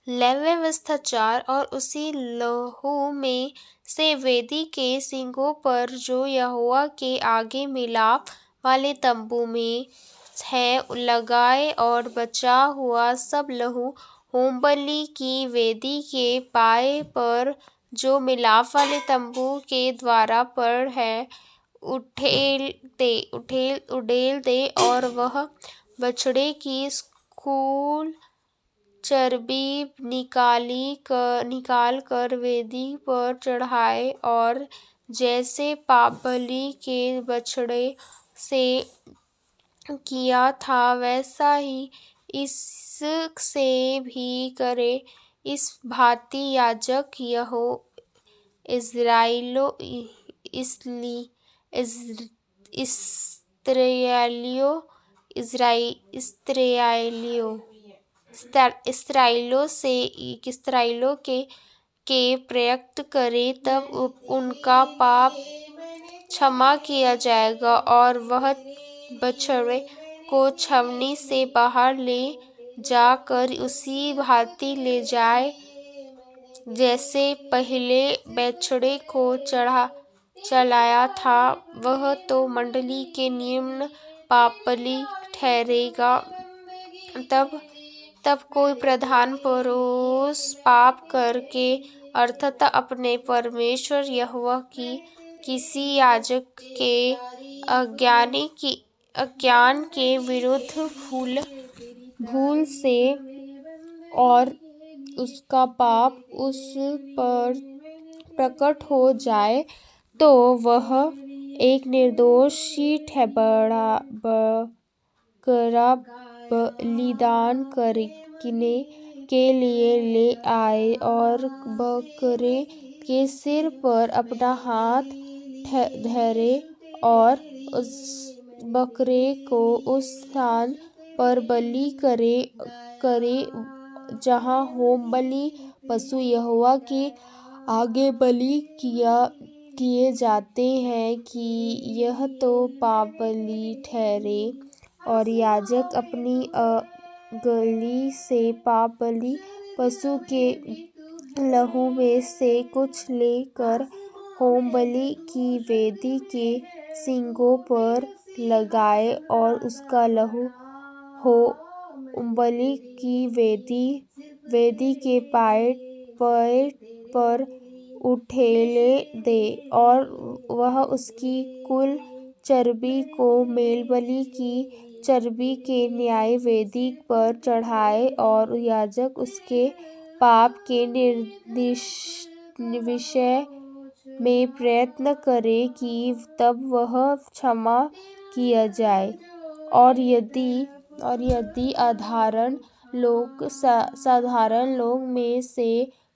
लैंगिक 4 और उसी लहू में से वेदी के सींगों पर जो यहोवा के आगे मिलाप वाले तंबू में है लगाए, और बचा हुआ सब लहू होमबलि की वेदी के पाए पर जो मिलाप वाले तंबू के द्वार पर है उड़ेल दे। और वह बछड़े की कुल चर्बी निकाल कर वेदी पर चढ़ाए, और जैसे पापबलि के बछड़े से किया था वैसा ही इससे भी करे। इस भांति याजक इस्राएलियों के प्रयत्न करे, तब उनका पाप क्षमा किया जाएगा। और वह बछड़े को छावनी से बाहर ले जाकर उसी भांति ले जाए जैसे पहले बछड़े को चढ़ाया था। वह तो मंडली के निम्न पापबलि ठहरेगा। तब कोई प्रधान पुरुष पाप करके अर्थात अपने परमेश्वर यहोवा की किसी याजक के अज्ञान के विरुद्ध भूल से, और उसका पाप उस पर प्रकट हो जाए, तो वह एक निर्दोषी बकरा बलिदान करने के लिए ले आए, और बकरे के सिर पर अपना हाथ धरे, और उस बकरे को उस स्थान पर बलि करे जहाँ होमबलि पशु यहोवा के आगे बलि किए जाते हैं, कि यह तो पापबलि ठहरे। और याजक अपनी अंगुली से पापबलि पशु के लहू में से कुछ लेकर होमबलि की वेदी के सींगों पर लगाए, और उसका लहू होमबलि की वेदी के पाए पर उड़ेल दे। और वह उसकी कुल चर्बी को मेलबलि की चर्बी के न्याय वेदी पर चढ़ाए, और याजक उसके पाप के विषय में प्रयत्न करे कि तब वह क्षमा किया जाए। और यदि साधारण लोग में से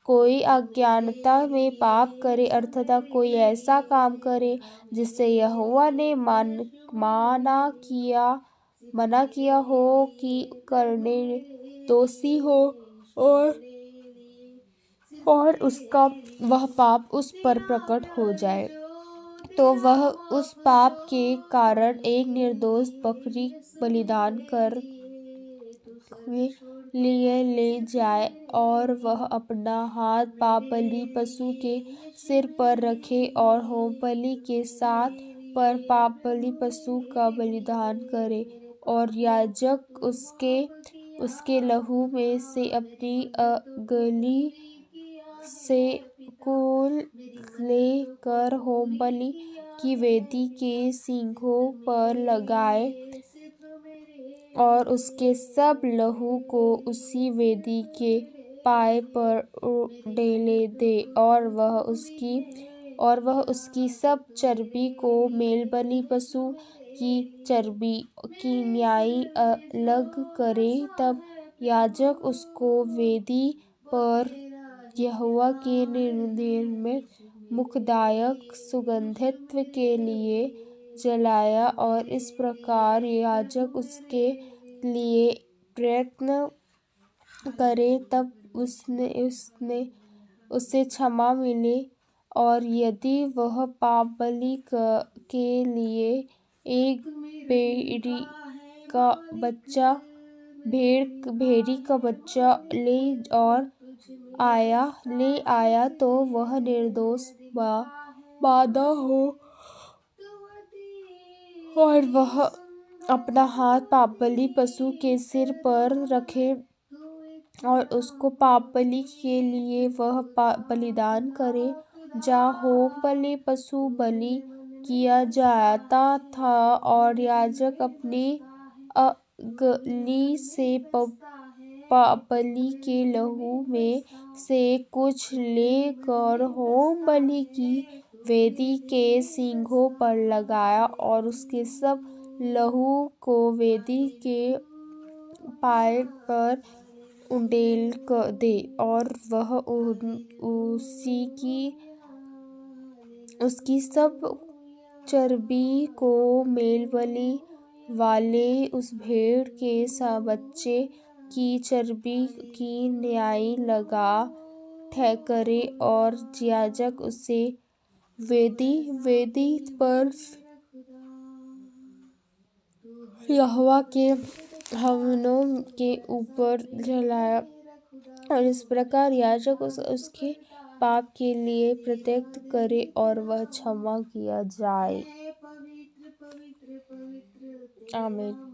कोई अज्ञानता में पाप करे, अर्थात कोई ऐसा काम करे जिससे यहोवा ने मना किया हो कि करने दोषी हो, और उसका वह पाप उस पर प्रकट हो जाए, तो वह उस पाप के कारण एक निर्दोष बकरी बलिदान कर लिए ले जाए, और वह अपना हाथ पापबलि पशु के सिर पर रखे, और होमबलि के साथ पर पापबलि पशु का बलिदान करे। और याजक उसके लहू में से अपनी अंगुली से कुल लेकर होमबलि की वेदी के सींगों पर लगाए, और उसके सब लहू को उसी वेदी के पाए पर उड़ेल दे। और वह उसकी सब चर्बी को मेलबलि पशु की चर्बी की न्याय अलग करे। तब याजक उसको वेदी पर यहोवा के निर्मल मुखदायक सुगंधित के लिए जलाया, और इस प्रकार याजक उसके लिए प्रयत्न करे, तब उसे क्षमा मिले। और यदि वह पापबलि के लिए एक भेड़ी का बच्चा ले और ले आया तो वह निर्दोष माना हो और वह अपना हाथ पापबलि पशु के सिर पर रखे और उसको पापबलि के लिए वह बलिदान करे। जहाँ होम बलि पशु बलि किया जाता था और याजक अपनी अंगुली से पापबलि के लहू में से कुछ लेकर होम बलि की वेदी के सींगों पर लगाया और उसके सब लहू को वेदी के पाए पर उंडेल दे और वह उसकी सब चर्बी को मेलबलि वाले उस भेड़ के बच्चे की चर्बी की न्याय लगा करे और याजक उसे वेदी पर यहोवा के हवनों के ऊपर जलाया और इस प्रकार याजक उसके पाप के लिए प्रत्यक्ष करे और वह क्षमा किया जाए। आमीन।